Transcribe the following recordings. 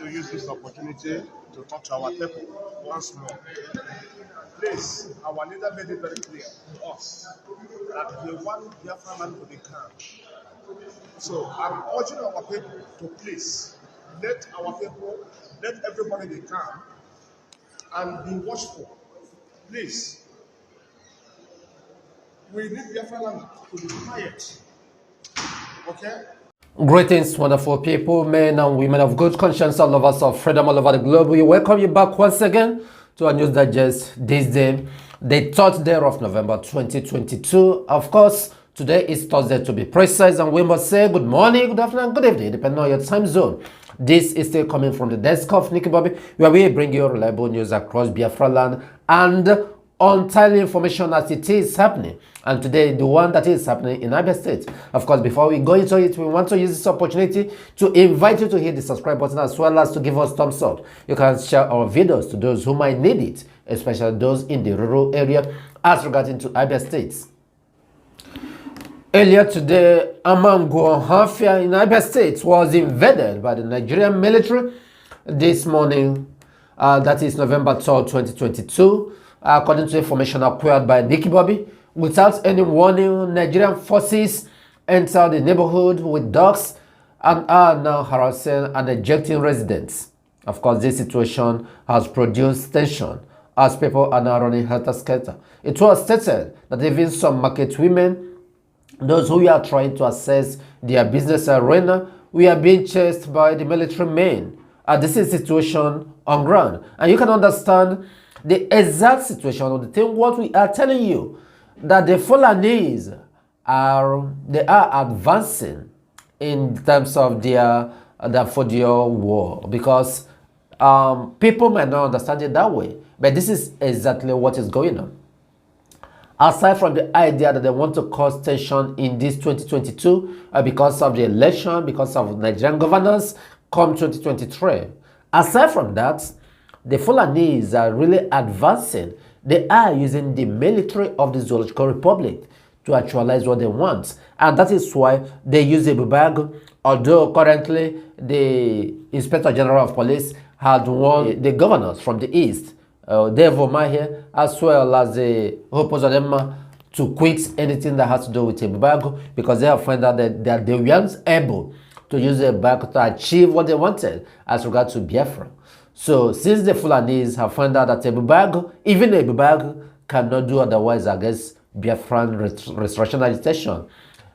to use this opportunity to talk to our people once more. Please, our leader made it very clear to us that he wants Biafra land to be calm. So I'm urging our people to please let our people, let everybody be calm and be watchful. Please, we need Biafra land to be quiet. Okay? Greetings, wonderful people, men and women of good conscience, all lovers of freedom all over the globe. We welcome you back once again to our news digest this day, the 3rd day of November 2022. Of course, today is Thursday to be precise, and we must say good morning, good afternoon, good evening, depending on your time zone. This is still coming from the desk of Nicky Bobby, where we bring you reliable news across Biafra land and untimely information as it is happening. And today, the one that is happening in Abia State. Of course, before we go into it, we want to use this opportunity to invite you to hit the subscribe button as well as to give us thumbs up. You can share our videos to those who might need it, especially those in the rural area as regarding to Abia State. Earlier today, Amangwu, Ohafia in Abia State was invaded by the Nigerian military this morning, that is November 3rd, 2022. According to information acquired by Nicky Bobby, without any warning, Nigerian forces entered the neighborhood with dogs and are now harassing and ejecting residents. Of course, this situation has produced tension as people are now running helter-skelter. It was stated that even some market women, those who are trying to access their business arena, we are being chased by the military men. This is the situation on ground. And you can understand the exact situation of the thing, what we are telling you, that the Fulanese are advancing in terms of their Dafodio war, because people might not understand it that way, but this is exactly what is going on. Aside from the idea that they want to cause tension in this 2022 because of the election, because of Nigerian governance come 2023, aside from that, the Fulanese are really advancing. They are using the military of the Zoological Republic to actualize what they want. And that is why they use a bag, although currently the Inspector General of Police had warned the governors from the east, Dave Omahe, as well as the Opozadema, to quit anything that has to do with a bag, because they have found out that they weren't able to use a bag to achieve what they wanted as regards to Biafra. So, since the Fulanese have found out that even a bag cannot do otherwise against Biafran restoration agitation,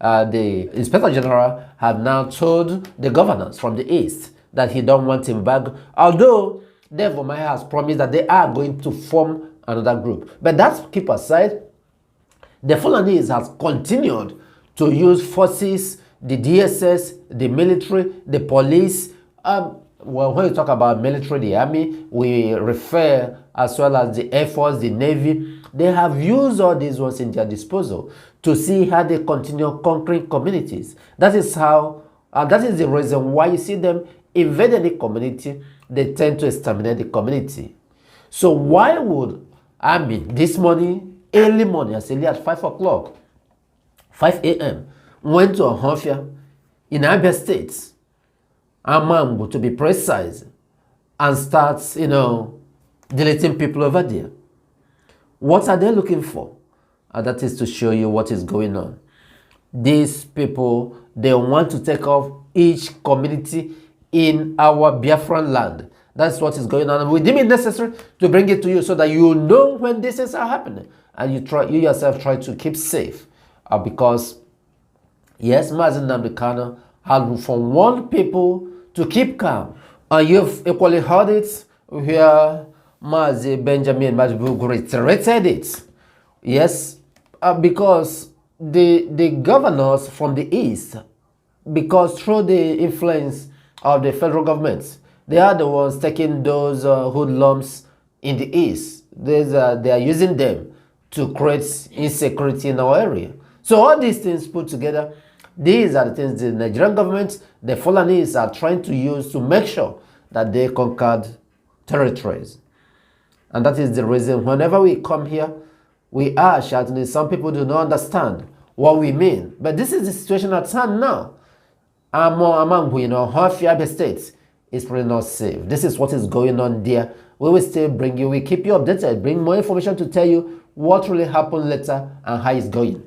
the Inspector General had now told the governors from the east that he don't want him back, although Dave Omahe has promised that they are going to form another group. But that's keep aside, the Fulanese has continued to use forces, the DSS, the military, the police. Well, when you talk about military, the army, we refer as well as the Air Force, the Navy. They have used all these ones in their disposal to see how they continue conquering communities. That is how, that is the reason why you see them invade any community, they tend to exterminate the community. So why would army this morning, early morning, as early as 5 o'clock, 5 a.m., went to Ohafia in Abia State, Amangwu to be precise, and starts, deleting people over there? What are they looking for? And that is to show you what is going on. These people, they want to take off each community in our Biafran land. That's what is going on. And we deem it necessary to bring it to you so that you know when these things are happening. And you yourself try to keep safe. Because, yes, Mazen Namdekano had from one people to keep calm. And you've equally heard it where Mazi Benjamin Majibu reiterated it. Yes, because the governors from the east, because through the influence of the federal government, they are the ones taking those hoodlums in the east. They are using them to create insecurity in our area. So all these things put together, these are the things the Nigerian government, the Fulanese are trying to use to make sure that they conquered territories. And that is the reason whenever we come here, we are shouting it. Some people do not understand what we mean. But this is the situation at hand now. Amangwu, Ohafia State is really not safe. This is what is going on there. We will still bring you, we keep you updated, bring more information to tell you what really happened later and how it's going.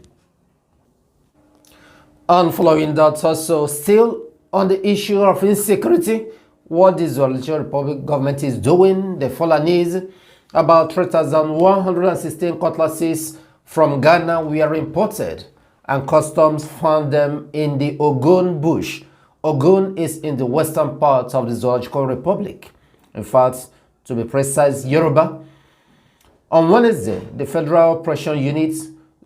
And following that, also still on the issue of insecurity, what the Zoological Republic government is doing, the Fulanese, about 3,116 cutlasses from Ghana were imported, and customs found them in the Ogun bush. Ogun is in the western part of the Zoological Republic. In fact, to be precise, Yoruba. On Wednesday, the Federal Operation Unit,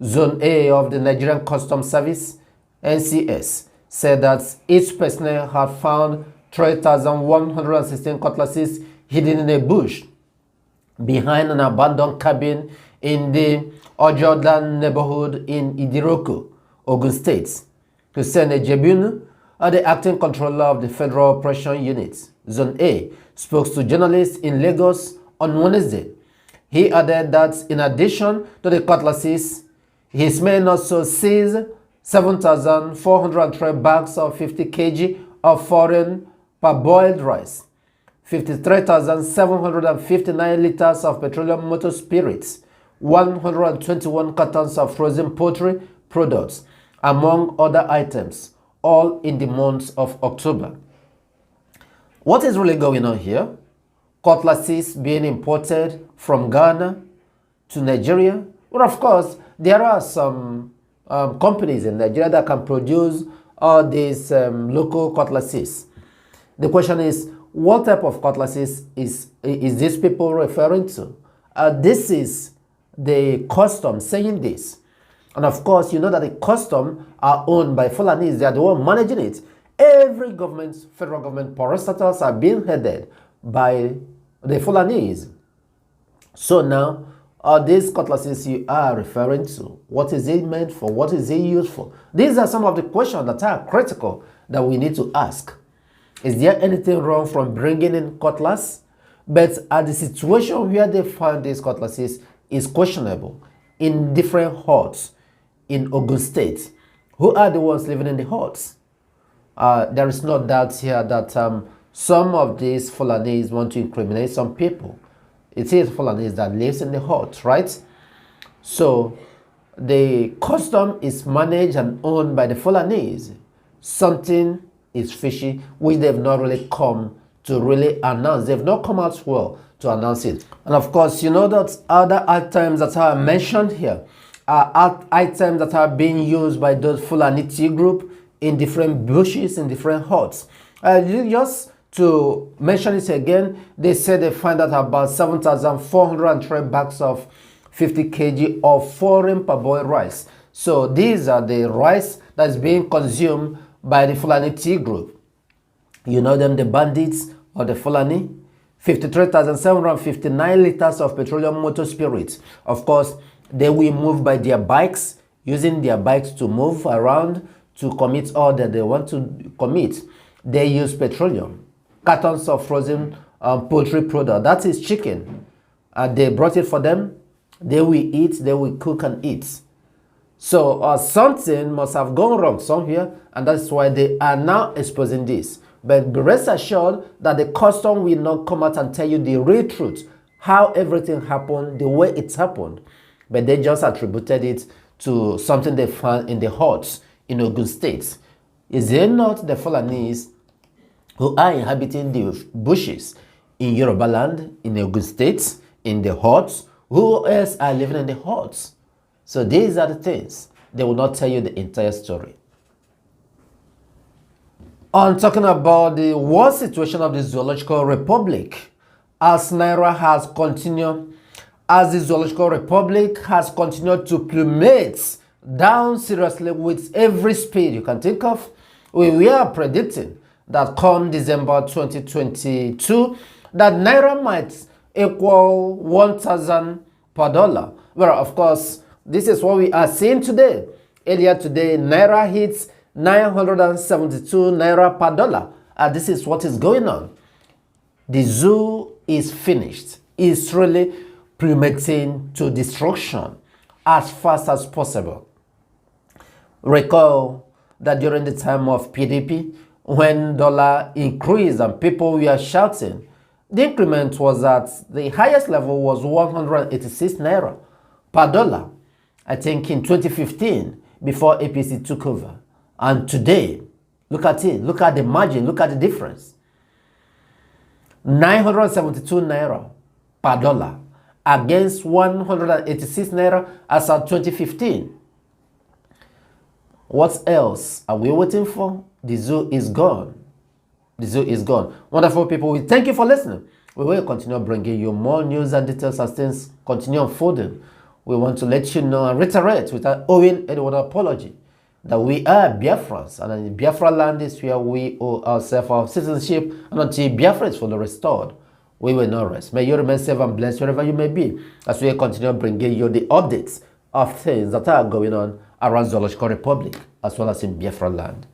Zone A of the Nigerian Customs Service, NCS, said that its personnel had found 3,116 cutlasses hidden in a bush behind an abandoned cabin in the Ojodan neighborhood in Idiroko, Ogun State. Hussein Ejebunu, the acting controller of the Federal Operation Unit, Zone A, spoke to journalists in Lagos on Wednesday. He added that in addition to the cutlasses, his men also seized 7,403 bags of 50 kg of foreign parboiled rice, 53,759 liters of petroleum motor spirits, 121 cartons of frozen poultry products, among other items, all in the month of October. What is really going on here? Cutlasses being imported from Ghana to Nigeria. Well, of course, there are some companies in Nigeria that can produce all these local cutlasses. The question is, what type of cutlasses is these people referring to? This is the custom saying this. And of course, you know that the custom are owned by Fulanese. They are the one managing it. Every government, federal government parastatals are being headed by the Fulanese. So now, these cutlasses you are referring to, what is it meant for? What is it used for? These are some of the questions that are critical that we need to ask. Is there anything wrong from bringing in cutlass? But the situation where they found these cutlasses is questionable in different huts in Ogun State. Who are the ones living in the huts? There is no doubt here that some of these Fulanese want to incriminate some people. It is Fulanese that lives in the hut, right? So the custom is managed and owned by the Fulanese. Something is fishy, which they've not really come to really announce. They've not come out well to announce it. And of course, you know that other items that are mentioned here are items that are being used by those Fulani Tea group in different bushes, in different huts. Just to mention it again, they said they find out about 7,403 bags of 50 kg of foreign parboiled rice. So these are the rice that is being consumed by the Fulani Tea group. You know them, the bandits or the Fulani. 53,759 liters of petroleum motor spirits. Of course, they will move by their bikes, using their bikes to move around to commit all that they want to commit. They use petroleum. Cartons of frozen poultry product, that is chicken. They brought it for them. They will eat, they will cook and eat. So something must have gone wrong somewhere, and that's why they are now exposing this. But be rest assured that the custom will not come out and tell you the real truth, how everything happened, the way it happened. But they just attributed it to something they found in the huts in Ogun State. Is it not the Fulanese who are inhabiting the bushes in Yoruba land, in Ogun State, in the huts? Who else are living in the huts? So these are the things. They will not tell you the entire story. On talking about the war situation of the Zoological Republic, as Naira has continued, as the Zoological Republic has continued to plummet down seriously with every speed you can think of, we are predicting that come December 2022, that Naira might equal 1,000 per dollar. Well, of course, this is what we are seeing today. Earlier today, Naira hits 972 Naira per dollar. This is what is going on. The zoo is finished. It's really plummeting to destruction as fast as possible. Recall that during the time of PDP, when dollar increased and people were shouting. The increment was at the highest level was 186 Naira per dollar, I think in 2015, before APC took over. And today, look at it, look at the margin, look at the difference. 972 Naira per dollar against 186 Naira as of 2015. What else are we waiting for? The zoo is gone. The zoo is gone. Wonderful people, we thank you for listening. We will continue bringing you more news and details as things continue unfolding. We want to let you know and reiterate without owing anyone an apology that we are Biafrans, and in Biafra land is where we owe ourselves our citizenship, and until Biafra is fully restored, we will not rest. May you remain safe and blessed wherever you may be, as we continue bringing you the updates of things that are going on around Zoological Republic, as well as in Biafra land.